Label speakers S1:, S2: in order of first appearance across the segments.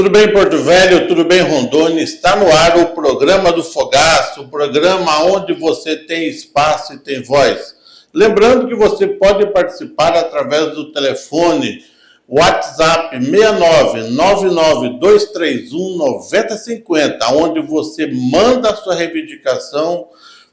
S1: Tudo bem, Porto Velho? Tudo bem, Rondônia? Está no ar o programa do Fogaço, o programa onde você tem espaço e tem voz. Lembrando que você pode participar através do telefone WhatsApp 69992319050, onde você manda a sua reivindicação,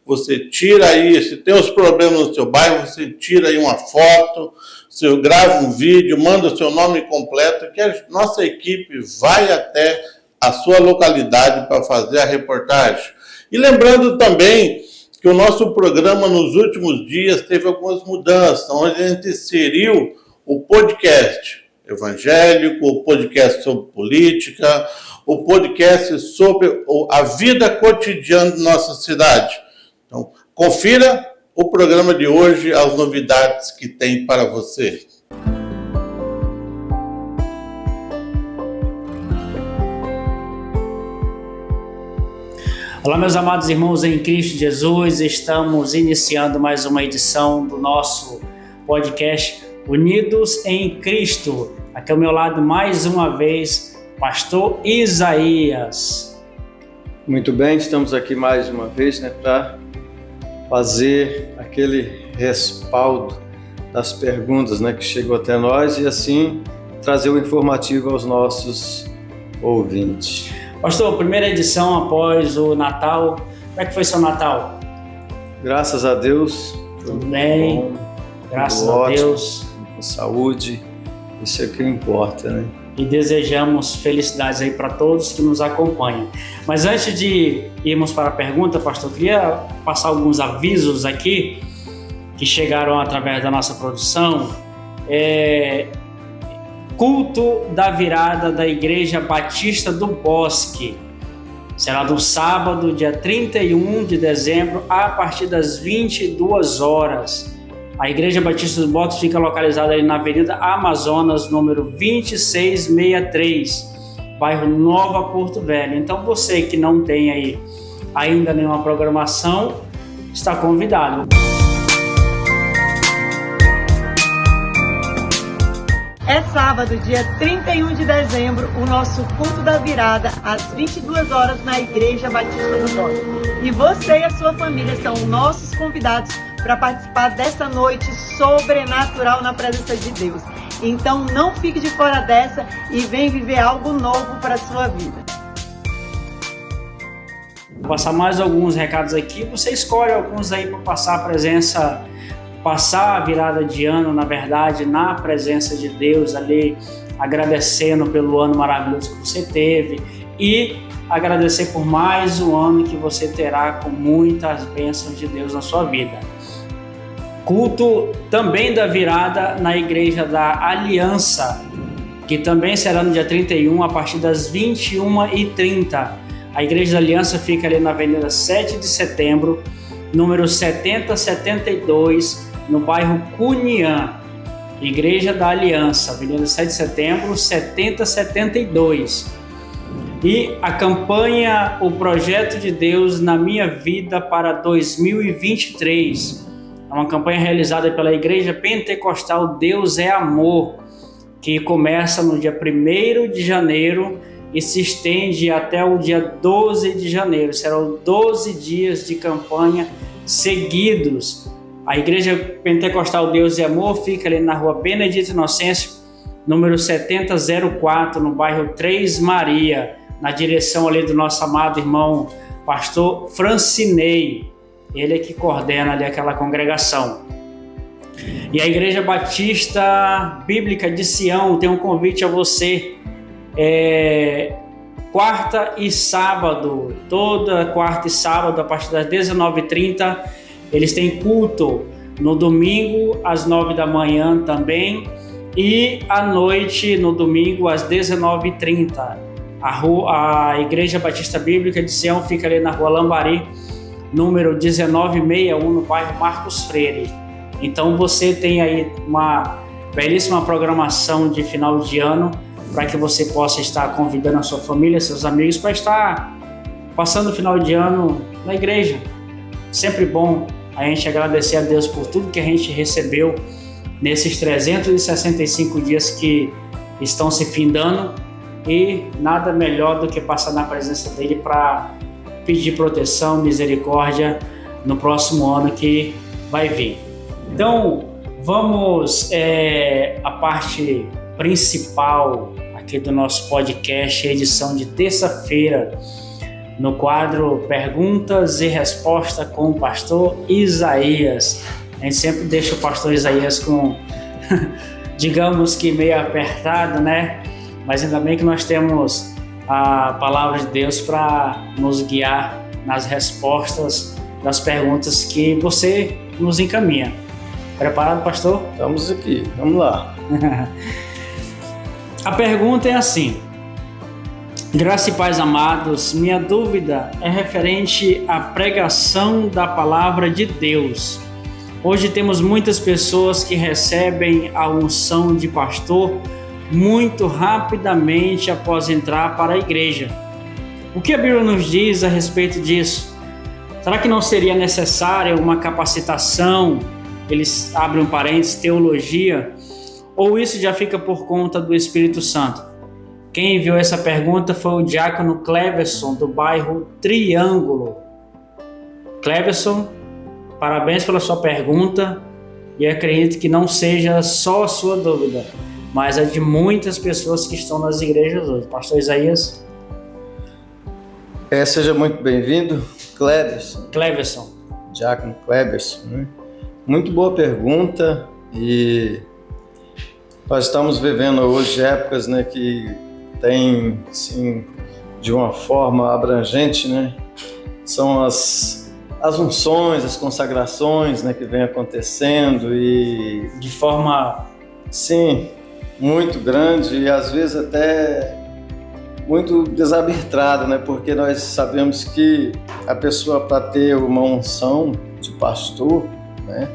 S1: você tira aí, se tem os problemas no seu bairro, você tira aí uma foto, você grava um vídeo, manda o seu nome completo, que a nossa equipe vai até a sua localidade para fazer a reportagem. E lembrando também que o nosso programa nos últimos dias teve algumas mudanças, onde a gente inseriu o podcast evangélico, o podcast sobre política, o podcast sobre a vida cotidiana de nossa cidade. Então, confira o programa de hoje, as novidades que tem para você.
S2: Olá, meus amados irmãos em Cristo Jesus, estamos iniciando mais uma edição do nosso podcast Unidos em Cristo. Aqui ao meu lado, mais uma vez, Pastor Isaías.
S3: Muito bem, estamos aqui mais uma vez, para fazer aquele respaldo das perguntas, que chegou até nós e assim trazer o informativo aos nossos ouvintes.
S2: Pastor, primeira edição após o Natal, como é que foi seu Natal?
S3: Graças a Deus.
S2: Tudo bem,
S3: bom,
S2: graças
S3: tudo
S2: a
S3: ótimo,
S2: Deus.
S3: Com saúde, isso é o que importa,
S2: E desejamos felicidades aí para todos que nos acompanham. Mas antes de irmos para a pergunta, pastor, eu queria passar alguns avisos aqui que chegaram através da nossa produção. Culto da virada da Igreja Batista do Bosque. Será no sábado, dia 31 de dezembro, a partir das 22 horas. A Igreja Batista do Bosque fica localizada ali na Avenida Amazonas, número 2663, bairro Nova Porto Velho. Então você que não tem aí ainda nenhuma programação, está convidado.
S4: É sábado, dia 31 de dezembro, o nosso culto da virada, às 22 horas, na Igreja Batista do Bosque. E você e a sua família são nossos convidados para participar dessa noite sobrenatural na presença de Deus. Então não fique de fora dessa e vem viver algo novo para a sua vida.
S2: Vou passar mais alguns recados aqui, você escolhe alguns aí para passar a presença, passar a virada de ano, na verdade, na presença de Deus ali, agradecendo pelo ano maravilhoso que você teve e agradecer por mais um ano que você terá com muitas bênçãos de Deus na sua vida. Culto também da virada na Igreja da Aliança, que também será no dia 31, a partir das 21h30. A Igreja da Aliança fica ali na Avenida 7 de Setembro, número 7072, no bairro Cunhã. Igreja da Aliança, Avenida 7 de Setembro, 7072. E a campanha O Projeto de Deus na Minha Vida para 2023. É uma campanha realizada pela Igreja Pentecostal Deus é Amor, que começa no dia 1º de janeiro e se estende até o dia 12 de janeiro. Serão 12 dias de campanha seguidos. A Igreja Pentecostal Deus é Amor fica ali na rua Benedito Inocêncio, número 7004, no bairro Três Maria, na direção ali do nosso amado irmão pastor Francinei. Ele é que coordena ali aquela congregação. E a Igreja Batista Bíblica de Sião tem um convite a você. Quarta e sábado, toda quarta e sábado, a partir das 19h30, eles têm culto. No domingo, às 9 da manhã também. E à noite, no domingo, às 19h30. A Igreja Batista Bíblica de Sião fica ali na rua Lambari, número 1961, no bairro Marcos Freire. Então você tem aí uma belíssima programação de final de ano para que você possa estar convidando a sua família, seus amigos, para estar passando o final de ano na igreja. Sempre bom a gente agradecer a Deus por tudo que a gente recebeu nesses 365 dias que estão se findando. e nada melhor do que passar na presença dele para pedir proteção, misericórdia no próximo ano que vai vir. Então, vamos à parte principal aqui do nosso podcast, edição de terça-feira, no quadro Perguntas e Respostas com o pastor Isaías. A gente sempre deixa o pastor Isaías com, digamos que meio apertado, né? Mas ainda bem que nós temos a palavra de Deus para nos guiar nas respostas das perguntas que você nos encaminha. Preparado, pastor?
S3: Estamos aqui, vamos lá.
S2: A pergunta é assim: graça e paz, amados, minha dúvida é referente à pregação da palavra de Deus. Hoje temos muitas pessoas que recebem a unção de pastor muito rapidamente após entrar para a igreja. O que a Bíblia nos diz a respeito disso? Será que não seria necessária uma capacitação? Eles abrem um parênteses, teologia, ou isso já fica por conta do Espírito Santo? Quem enviou essa pergunta foi o diácono Cleverson, do bairro Triângulo. Cleverson, parabéns pela sua pergunta, e acredito que não seja só a sua dúvida, mas a de muitas pessoas que estão nas igrejas hoje. Pastor Isaías?
S3: Seja muito bem-vindo,
S2: Cleverson.
S3: Diácono Cleverson, né? Muito boa pergunta, e nós estamos vivendo hoje épocas, né, que tem, sim, de uma forma abrangente, né? São as unções, as consagrações, né, que vem acontecendo, e
S2: De forma...
S3: sim, muito grande e às vezes até muito desarbitrada, né? Porque nós sabemos que a pessoa, para ter uma unção de pastor, né,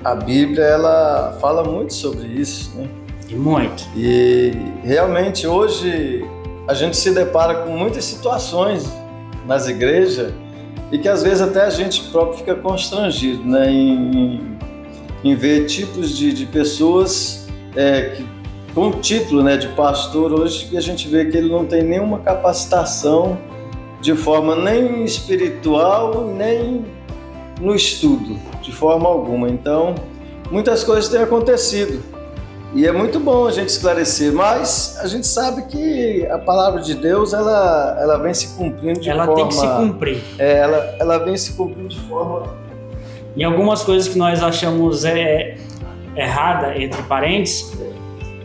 S3: a Bíblia ela fala muito sobre isso, né?
S2: E muito.
S3: E realmente hoje a gente se depara com muitas situações nas igrejas e que às vezes até a gente próprio fica constrangido, né, em ver tipos de pessoas que, com o título, né, de pastor hoje, que a gente vê que ele não tem nenhuma capacitação de forma nem espiritual, nem no estudo, de forma alguma. Então, muitas coisas têm acontecido e é muito bom a gente esclarecer, mas a gente sabe que a palavra de Deus, ela vem se cumprindo de forma...
S2: Ela tem que se cumprir.
S3: Ela vem se cumprindo de forma...
S2: E algumas coisas que nós achamos errada, entre parênteses,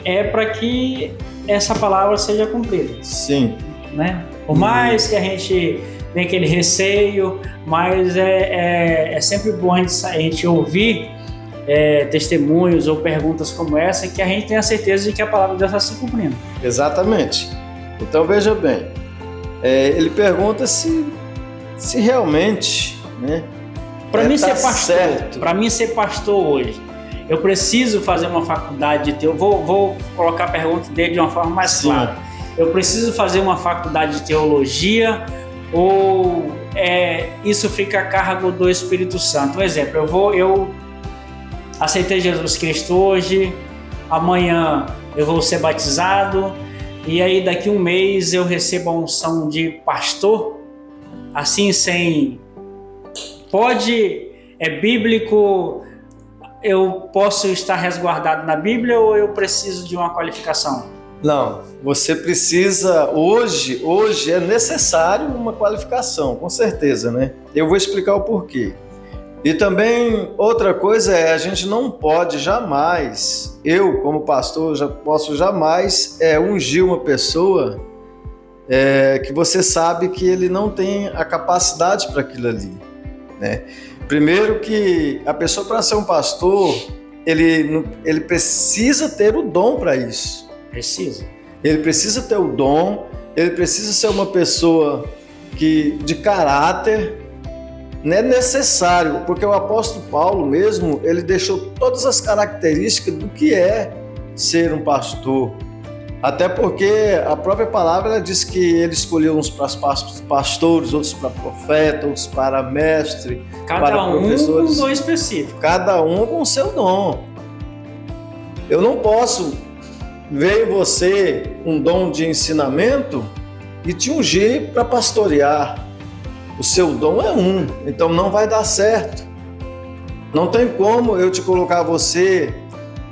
S2: é para que essa palavra seja cumprida.
S3: Sim.
S2: Né? Por mais que a gente tenha aquele receio, mas é sempre bom a gente ouvir testemunhos ou perguntas como essa, que a gente tenha certeza de que a palavra de Deus está se cumprindo.
S3: Exatamente. Então veja bem, ele pergunta se realmente, né,
S2: para mim ser pastor,
S3: certo.
S2: Para mim ser pastor hoje, eu preciso fazer uma faculdade de teologia. Vou colocar a pergunta dele de uma forma mais clara. Eu preciso fazer uma faculdade de teologia ou isso fica a cargo do Espírito Santo? Um exemplo, eu aceitei Jesus Cristo hoje, amanhã eu vou ser batizado e aí daqui um mês eu recebo a unção de pastor, assim sem... É bíblico, eu posso estar resguardado na Bíblia ou eu preciso de uma qualificação?
S3: Não, você precisa, hoje é necessário uma qualificação, com certeza, né? Eu vou explicar o porquê. E também outra coisa a gente não pode jamais, eu como pastor já posso jamais ungir uma pessoa que você sabe que ele não tem a capacidade para aquilo ali, né? Primeiro que a pessoa, para ser um pastor, ele precisa ter o dom para isso.
S2: Precisa.
S3: Ele precisa ter o dom, ele precisa ser uma pessoa de caráter. Não é necessário, porque o apóstolo Paulo mesmo, ele deixou todas as características do que é ser um pastor. Até porque a própria palavra ela diz que ele escolheu uns para pastores, outros para profeta, outros para mestre, para professores.
S2: Cada um com um dom específico.
S3: Cada um com o seu dom. Eu não posso veio em você um dom de ensinamento e te ungir para pastorear. O seu dom é um, então não vai dar certo. Não tem como eu te colocar você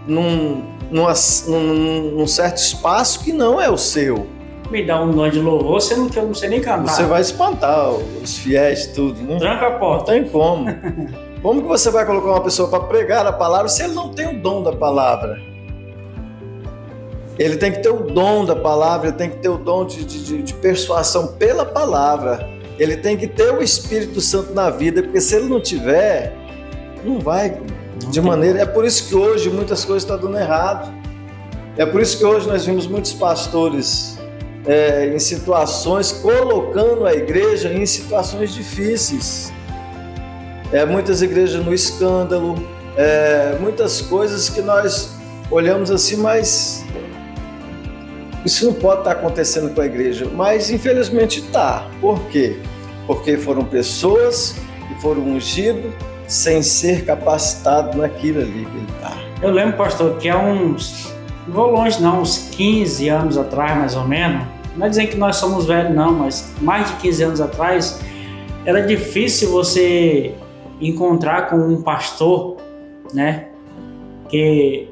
S3: num certo espaço que não é o seu.
S2: Me dá um dom de louvor, você não quer, não sei nem cantar.
S3: Você vai espantar os fiéis, tudo, né?
S2: Tranca a
S3: Não
S2: porta.
S3: tem como. Como que você vai colocar uma pessoa para pregar a palavra se ele não tem o dom da palavra? Ele tem que ter o dom da palavra, ele tem que ter o dom de persuasão pela palavra. Ele tem que ter o Espírito Santo na vida, porque se ele não tiver, não vai de maneira... É por isso que hoje muitas coisas estão dando errado. É por isso que hoje nós vimos muitos pastores em situações, colocando a igreja em situações difíceis. Muitas igrejas no escândalo, muitas coisas que nós olhamos assim, mas isso não pode estar acontecendo com a igreja. Mas infelizmente está. Por quê? Porque foram pessoas que foram ungidas sem ser capacitados naquilo ali que ele está.
S2: Eu lembro, pastor, que há uns, não vou longe não, uns 15 anos atrás, mais ou menos, não é dizer que nós somos velhos não, mas mais de 15 anos atrás, era difícil você encontrar com um pastor, né, e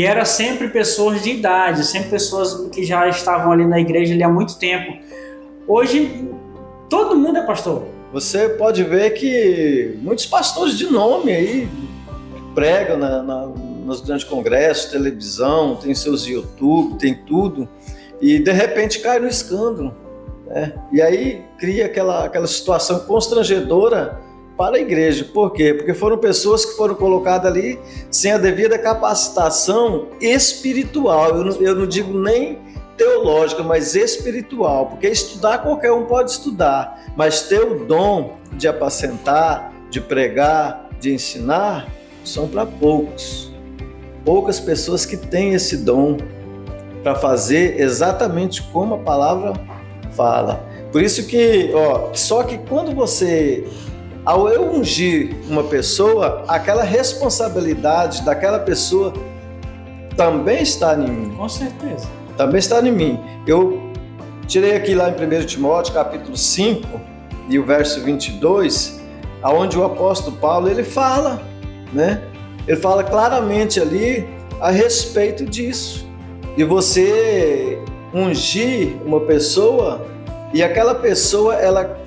S2: era sempre pessoas de idade, sempre pessoas que já estavam ali na igreja ali há muito tempo. Hoje, todo mundo é pastor.
S3: Você pode ver que muitos pastores de nome aí pregam nos grandes congressos, televisão, tem seus YouTube, tem tudo, e de repente cai no escândalo, né? E aí cria aquela situação constrangedora para a igreja. Por quê? Porque foram pessoas que foram colocadas ali sem a devida capacitação espiritual. Eu não digo nem teológica, mas espiritual, porque estudar qualquer um pode estudar, mas ter o dom de apacentar, de pregar, de ensinar, são para poucos. Poucas pessoas que têm esse dom para fazer exatamente como a palavra fala. Por isso que, só que quando você, ao eu ungir uma pessoa, aquela responsabilidade daquela pessoa também está em mim.
S2: Com certeza.
S3: Também está em mim. Eu tirei aqui lá em 1 Timóteo, capítulo 5, e o verso 22, onde o apóstolo Paulo, ele fala, né? Ele fala claramente ali a respeito disso. De você ungir uma pessoa e aquela pessoa, ela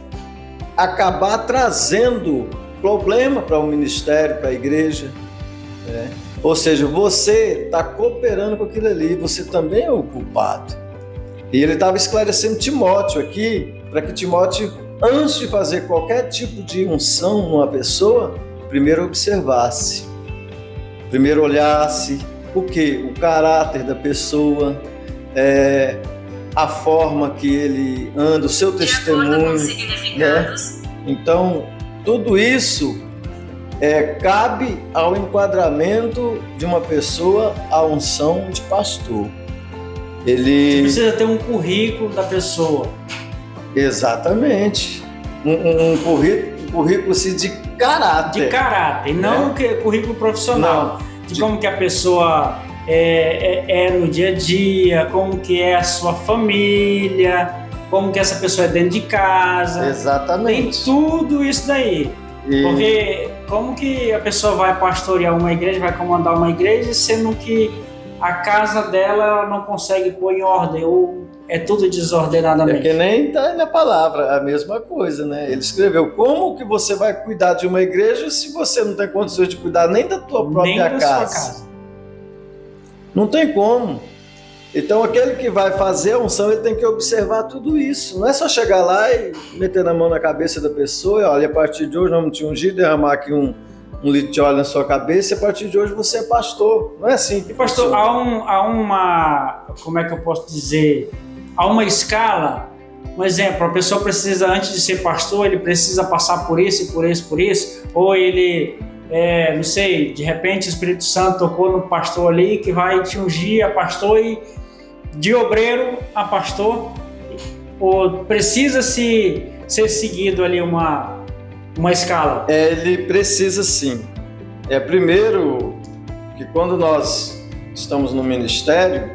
S3: acabar trazendo problema para o ministério, para a igreja, né? Ou seja, você está cooperando com aquilo ali, você também é o culpado. E ele estava esclarecendo Timóteo aqui, para que Timóteo, antes de fazer qualquer tipo de unção numa pessoa, primeiro observasse, primeiro olhasse o quê? O caráter da pessoa, a forma que ele anda, o seu testemunho, né? Então, tudo isso cabe ao enquadramento de uma pessoa a unção de pastor. Ele
S2: precisa ter um currículo da pessoa.
S3: Exatamente. Um currículo assim, de caráter.
S2: De caráter, não currículo profissional.
S3: Não.
S2: De como que a pessoa é no dia a dia, como que é a sua família, como que essa pessoa é dentro de casa.
S3: Exatamente.
S2: Tem tudo isso daí. Porque como que a pessoa vai pastorear uma igreja, vai comandar uma igreja, sendo que a casa dela ela não consegue pôr em ordem, ou é tudo desordenadamente?
S3: É que nem está na palavra, a mesma coisa, né? Ele escreveu, como que você vai cuidar de uma igreja se você não tem condições de cuidar nem da tua própria casa? Não tem como. Então, aquele que vai fazer a unção, ele tem que observar tudo isso. Não é só chegar lá e meter a mão na cabeça da pessoa e, olha, a partir de hoje nós vamos te ungir, derramar aqui um litro de óleo na sua cabeça e a partir de hoje você é pastor. Não é assim que
S2: pastor,
S3: funciona.
S2: há uma, como é que eu posso dizer, há uma escala. Um exemplo, a pessoa precisa, antes de ser pastor, ele precisa passar por isso, por isso, por isso, ou ele... não sei, de repente o Espírito Santo tocou no pastor ali que vai te ungir a pastor e de obreiro a pastor, ou precisa ser seguido ali uma escala?
S3: Ele precisa sim. Primeiro que quando nós estamos no ministério,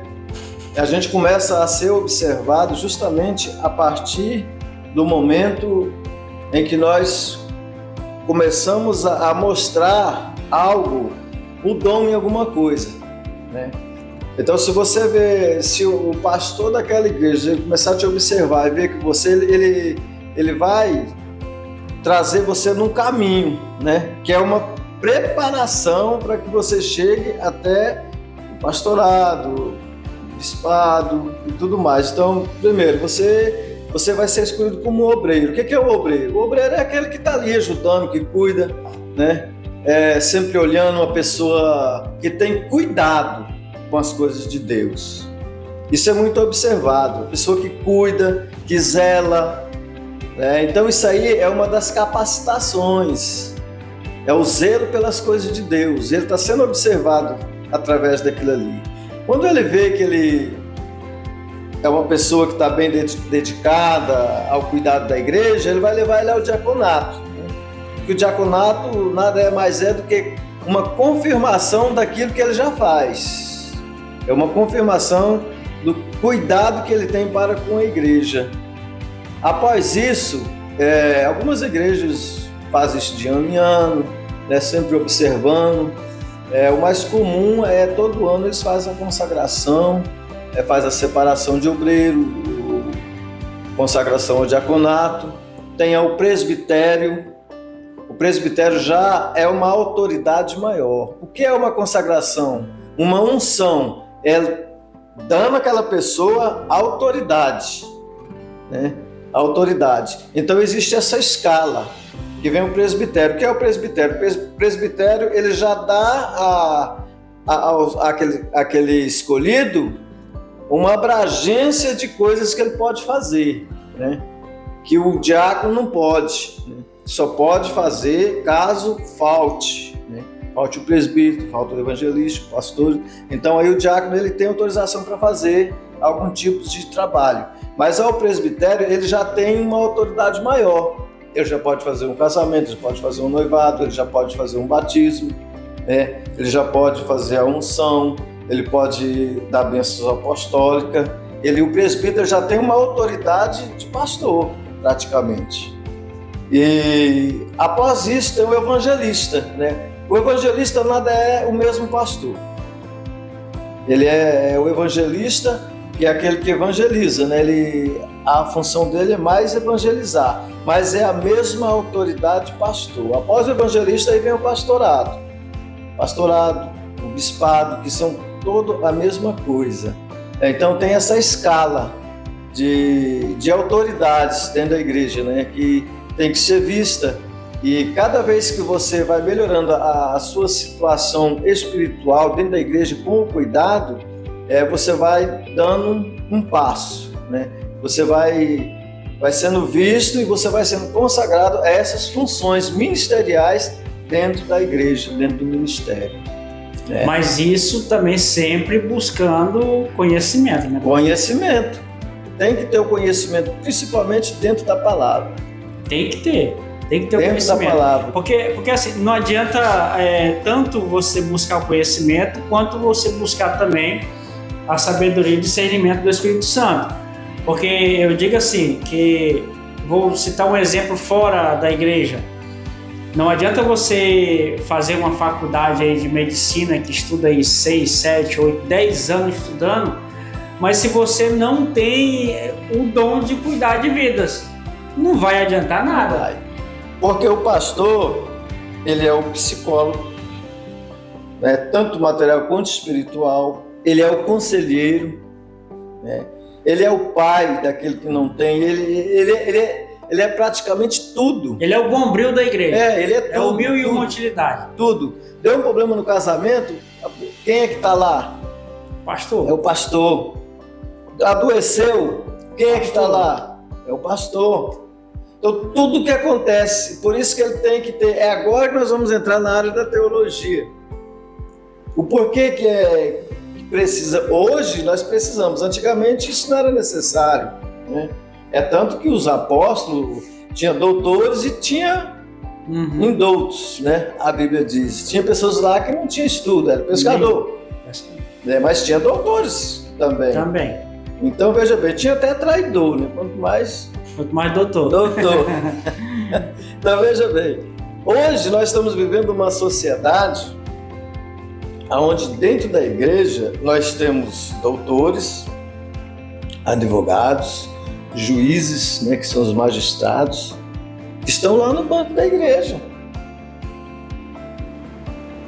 S3: a gente começa a ser observado justamente a partir do momento em que nós começamos a mostrar algo, o dom em alguma coisa, né? Então, se você vê, se o pastor daquela igreja começar a te observar e ver que você, ele vai trazer você num caminho, né? Que é uma preparação para que você chegue até o pastorado, o bispado e tudo mais. Então, primeiro, você vai ser escolhido como obreiro. O que é o obreiro? O obreiro é aquele que está ali ajudando, que cuida, né? Sempre olhando, uma pessoa que tem cuidado com as coisas de Deus. Isso é muito observado. A pessoa que cuida, que zela, né? Então isso aí é uma das capacitações. É o zelo pelas coisas de Deus. Ele está sendo observado através daquilo ali. Quando ele vê que ele é uma pessoa que está bem dedicada ao cuidado da igreja, ele vai levar ele ao diaconato, né? Porque o diaconato nada mais é do que uma confirmação daquilo que ele já faz. É uma confirmação do cuidado que ele tem para com a igreja. Após isso, algumas igrejas fazem isso de ano em ano, né, sempre observando. O mais comum é todo ano eles fazem a consagração, faz a separação de obreiro, consagração ao diaconato, tem o presbitério. O presbitério já é uma autoridade maior. O que é uma consagração? Uma unção. É dando àquela pessoa autoridade, né? Autoridade. Então existe essa escala que vem o presbitério. O que é o presbitério? O presbitério ele já dá àquele escolhido uma abrangência de coisas que ele pode fazer, né? Que o diácono não pode, né? Só pode fazer caso falte, né? Falte o presbítero, falta o evangelista, o pastor. Então aí o diácono ele tem autorização para fazer algum tipo de trabalho. Mas ao presbitério ele já tem uma autoridade maior. Ele já pode fazer um casamento, ele pode fazer um noivado, ele já pode fazer um batismo, né? Ele já pode fazer a unção, ele pode dar bênçãos apostólicas. O presbítero já tem uma autoridade de pastor, praticamente. E após isso tem o evangelista, né? O evangelista nada é o mesmo pastor. Ele é o evangelista, que é aquele que evangeliza, né? A função dele é mais evangelizar, mas é a mesma autoridade pastor. Após o evangelista, aí vem o pastorado. Pastorado, o bispado, que são toda a mesma coisa. Então tem essa escala de autoridades dentro da igreja, né? Que tem que ser vista. E cada vez que você vai melhorando a sua situação espiritual dentro da igreja com o cuidado, você vai dando um passo, né? Você vai sendo visto e você vai sendo consagrado a essas funções ministeriais dentro da igreja, dentro do ministério. Né?
S2: Mas isso também sempre buscando conhecimento, né?
S3: Conhecimento. Tem que ter o conhecimento, principalmente dentro da palavra.
S2: Tem que ter o
S3: dentro
S2: conhecimento.
S3: Da palavra.
S2: Porque assim, não adianta tanto você buscar o conhecimento, quanto você buscar também a sabedoria e discernimento do Espírito Santo. Porque eu digo assim, que vou citar um exemplo fora da igreja. Não adianta você fazer uma faculdade aí de medicina que estuda aí 6, 7, 8, 10 anos estudando, mas se você não tem o dom de cuidar de vidas, não vai adiantar nada.
S3: Porque o pastor, ele é o psicólogo, né? Tanto material quanto espiritual, ele é o conselheiro, né? Ele é o pai daquele que não tem, ele é praticamente tudo.
S2: Ele é o bombril da igreja.
S3: Ele é tudo.
S2: É o mil e uma utilidade.
S3: Tudo. Deu um problema no casamento, quem é que está lá?
S2: Pastor.
S3: É o pastor. Adoeceu, quem é que está lá? É o pastor. Então, tudo que acontece, por isso que ele tem que ter. É agora que nós vamos entrar na área da teologia. O porquê que precisa. Hoje nós precisamos. Antigamente isso não era necessário, né? É tanto que os apóstolos tinham doutores e tinha indoutos, né? A Bíblia diz. Tinha pessoas lá que não tinham estudo, era pescador. Né? Mas tinha doutores. também.
S2: Também.
S3: Então, veja bem, tinha até traidor, né? Quanto mais
S2: doutor.
S3: doutor. Então, veja bem, hoje nós estamos vivendo uma sociedade onde dentro da igreja nós temos doutores, advogados, juízes, né, que são os magistrados, que estão lá no banco da igreja.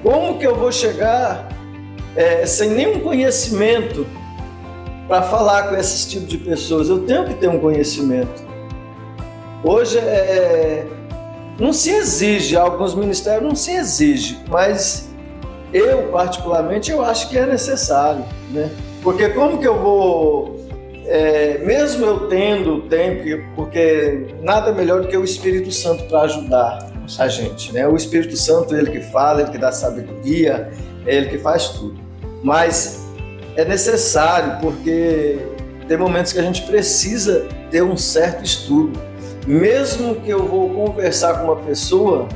S3: Como que eu vou chegar sem nenhum conhecimento para falar com esse tipo de pessoas? Eu tenho que ter um conhecimento. Hoje não se exige, alguns ministérios não se exige, mas eu particularmente eu acho que é necessário, né? Porque como que eu vou, mesmo eu tendo tempo, porque nada melhor do que o Espírito Santo para ajudar a gente, né? O Espírito Santo, ele que fala, ele que dá sabedoria, é ele que faz tudo. Mas é necessário, porque tem momentos que a gente precisa ter um certo estudo. Mesmo que eu vou conversar com uma pessoa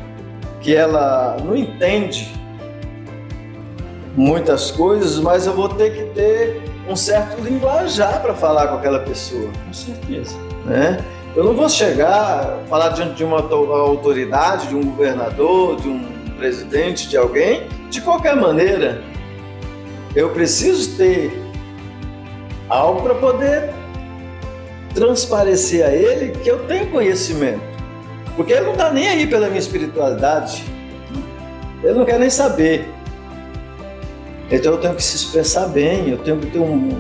S3: que ela não entende muitas coisas, mas eu vou ter que ter um certo linguajar para falar com aquela pessoa.
S2: Com certeza.
S3: Né? Eu não vou chegar, falar diante de uma autoridade, de um governador, de um presidente, de alguém, de qualquer maneira. Eu preciso ter algo para poder transparecer a ele que eu tenho conhecimento. Porque ele não está nem aí pela minha espiritualidade. Ele não quer nem saber. Então eu tenho que se expressar bem, eu tenho que ter um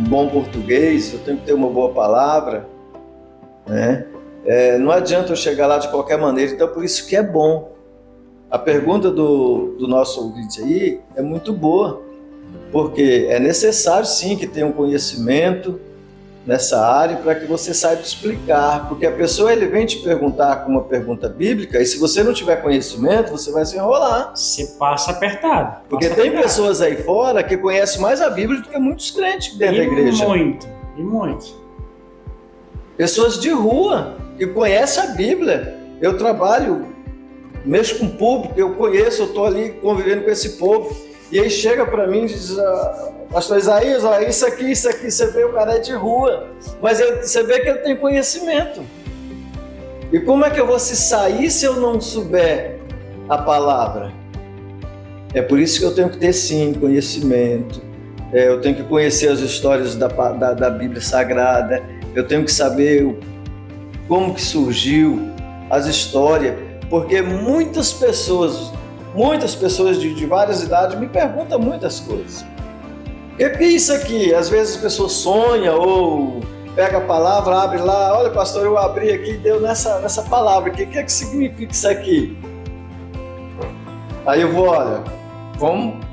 S3: bom português, eu tenho que ter uma boa palavra, né? Não adianta eu chegar lá de qualquer maneira, então por isso que é bom. A pergunta do nosso ouvinte aí é muito boa, porque é necessário sim que tenha um conhecimento nessa área para que você saiba explicar, porque a pessoa ele vem te perguntar com uma pergunta bíblica e se você não tiver conhecimento, você vai se enrolar.
S2: Você passa apertado.
S3: Porque tem pessoas aí fora que conhecem mais a Bíblia do que muitos crentes dentro da igreja.
S2: E muito.
S3: Pessoas de rua que conhecem a Bíblia. Eu trabalho, mexo com o público, eu conheço, eu estou ali convivendo com esse povo. E aí chega para mim e diz, pastor Isaías, olha, isso aqui, você vê, o cara é de rua. Mas você vê que ele tem conhecimento. E como é que eu vou se sair se eu não souber a palavra? É por isso que eu tenho que ter, sim, conhecimento. Eu tenho que conhecer as histórias da Bíblia Sagrada. Eu tenho que saber como que surgiu as histórias. Porque muitas pessoas de várias idades me perguntam muitas coisas. O que é isso aqui? Às vezes as pessoas sonham ou pega a palavra, abre lá, olha pastor, eu abri aqui e deu nessa palavra, o que é que significa isso aqui? Aí eu vou,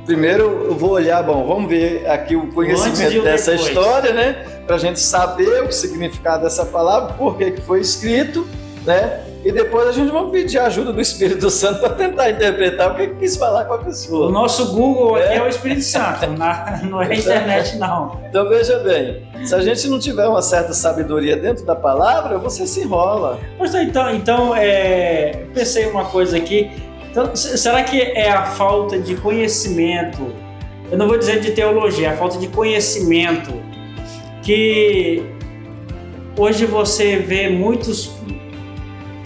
S3: primeiro eu vou olhar, vamos ver aqui o conhecimento dessa história, né? Pra gente saber o significado dessa palavra, por que foi escrito, né? E depois a gente vai pedir a ajuda do Espírito Santo para tentar interpretar o que quis falar com a pessoa.
S2: O nosso Google aqui é o Espírito Santo, não é a internet não.
S3: Então veja bem, se a gente não tiver uma certa sabedoria dentro da palavra, você se enrola.
S2: Então pensei uma coisa aqui. Então, será que é a falta de conhecimento, eu não vou dizer de teologia, é a falta de conhecimento que hoje você vê muitos,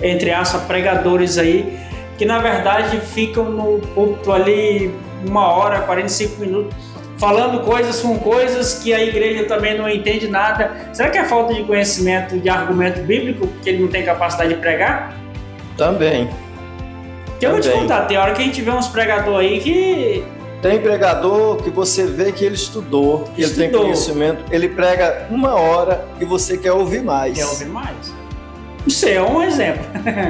S2: entre aspas, pregadores aí, que na verdade ficam no púlpito ali 1 hora, 45 minutos, falando coisas que a igreja também não entende nada. Será que é falta de conhecimento de argumento bíblico, porque ele não tem capacidade de pregar?
S3: Também.
S2: Eu vou te contar, tem hora que a gente vê uns pregadores aí que...
S3: Tem pregador que você vê que ele estudou, que ele tem conhecimento, ele prega 1 hora e você quer ouvir mais.
S2: Quer ouvir mais? Isso é um exemplo.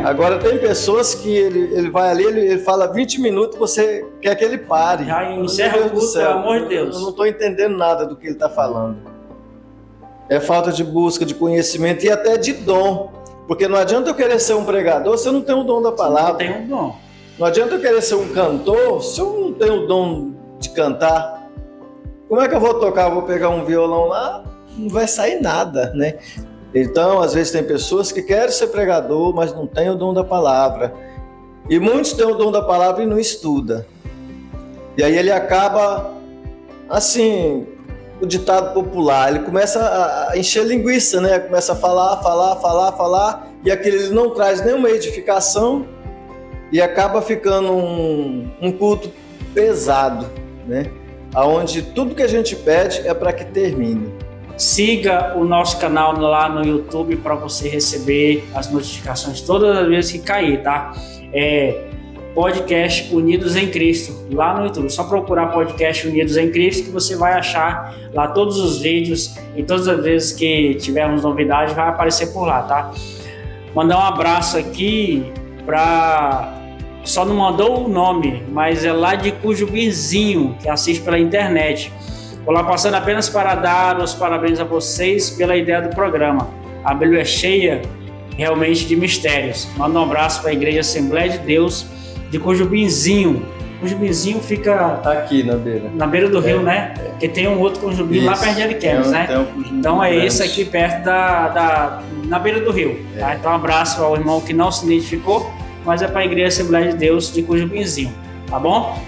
S3: Agora tem pessoas que ele vai ali, ele fala 20 minutos, você quer que ele pare.
S2: Já encerra o culto, pelo amor de Deus.
S3: Eu não estou entendendo nada do que ele está falando. É falta de busca, de conhecimento e até de dom. Porque não adianta eu querer ser um pregador se eu não tenho o dom da palavra.
S2: Não tenho um dom.
S3: Não adianta eu querer ser um cantor se eu não tenho o dom de cantar. Como é que eu vou tocar? Eu vou pegar um violão lá? Não vai sair nada, né? Então, às vezes tem pessoas que querem ser pregador, mas não têm o dom da palavra. E muitos têm o dom da palavra e não estudam. E aí ele acaba, assim, o ditado popular, ele começa a encher linguiça, né? Começa a falar, e aquilo ele não traz nenhuma edificação e acaba ficando um culto pesado, né? Onde tudo que a gente pede é para que termine.
S2: Siga o nosso canal lá no YouTube para você receber as notificações todas as vezes que cair, tá? Podcast Unidos em Cristo, lá no YouTube. Só procurar Podcast Unidos em Cristo que você vai achar lá todos os vídeos, e todas as vezes que tivermos novidade vai aparecer por lá, tá? Mandar um abraço aqui para... Só não mandou o nome, mas é lá de Cujubinzinho, que assiste pela internet. Vou lá passando apenas para dar os parabéns a vocês pela ideia do programa. A Bíblia é cheia realmente de mistérios. Manda um abraço para a Igreja Assembleia de Deus de Cujubinzinho. Cujubinzinho fica
S3: aqui na beira.
S2: Na beira do rio, né? Porque tem um outro Cujubinho lá perto de Ariquemes, né? Então é esse aqui perto na beira do rio. Tá? Então um abraço ao irmão que não se identificou, mas é para a Igreja Assembleia de Deus de Cujubinzinho, tá bom?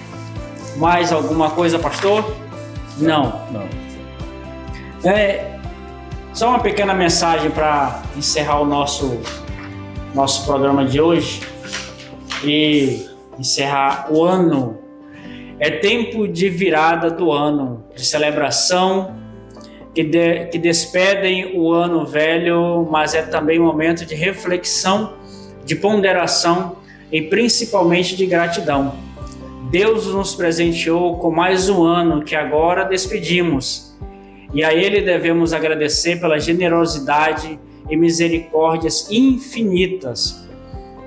S2: Mais alguma coisa, pastor? Não. Só uma pequena mensagem para encerrar o nosso programa de hoje e encerrar o ano. É tempo de virada do ano, de celebração, que despedem o ano velho, mas é também um momento de reflexão, de ponderação e principalmente de gratidão. Deus nos presenteou com mais um ano que agora despedimos, e a Ele devemos agradecer pela generosidade e misericórdias infinitas.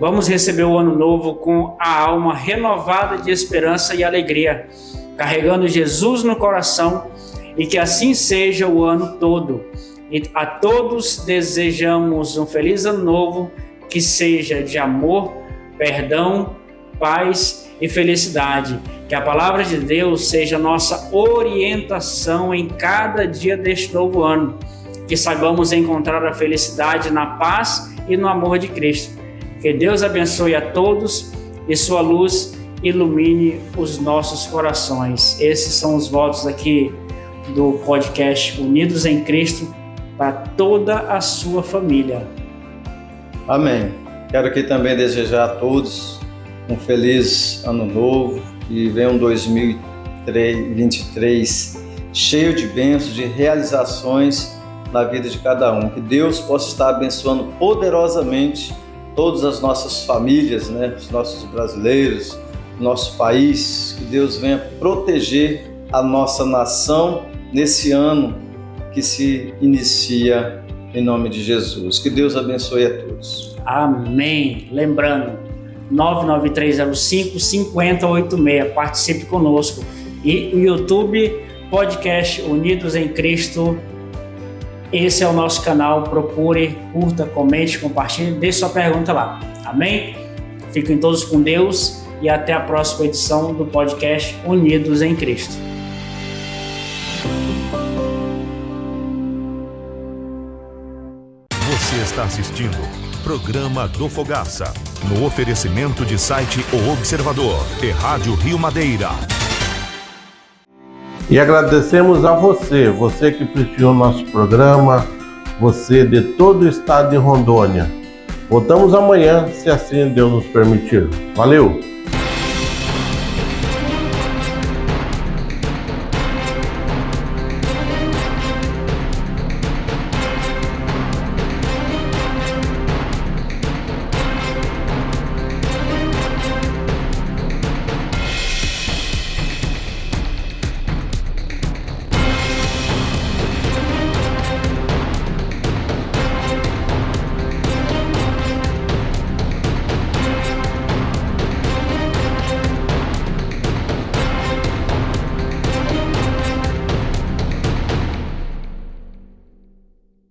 S2: Vamos receber o ano novo com a alma renovada de esperança e alegria, carregando Jesus no coração, e que assim seja o ano todo. E a todos desejamos um feliz ano novo, que seja de amor, perdão, paz e felicidade. Que a palavra de Deus seja nossa orientação em cada dia deste novo ano. Que saibamos encontrar a felicidade na paz e no amor de Cristo. Que Deus abençoe a todos e sua luz ilumine os nossos corações. Esses são os votos aqui do podcast Unidos em Cristo para toda a sua família.
S3: Amém. Quero aqui também desejar a todos um feliz ano novo, e venha um 2023 cheio de bênçãos, de realizações na vida de cada um. Que Deus possa estar abençoando poderosamente todas as nossas famílias, né? Os nossos brasileiros, nosso país. Que Deus venha proteger a nossa nação nesse ano que se inicia, em nome de Jesus. Que Deus abençoe a todos.
S2: Amém. Lembrando, 99305-5086. Participe conosco. E o YouTube, Podcast Unidos em Cristo. Esse é o nosso canal. Procure, curta, comente, compartilhe, deixe sua pergunta lá. Amém? Fiquem todos com Deus e até a próxima edição do podcast Unidos em Cristo.
S5: Você está assistindo Programa do Fogaça, no oferecimento de site O Observador e Rádio Rio Madeira.
S1: E agradecemos a você que prestigiou nosso programa, você de todo o estado de Rondônia. Voltamos amanhã, se assim Deus nos permitir. Valeu!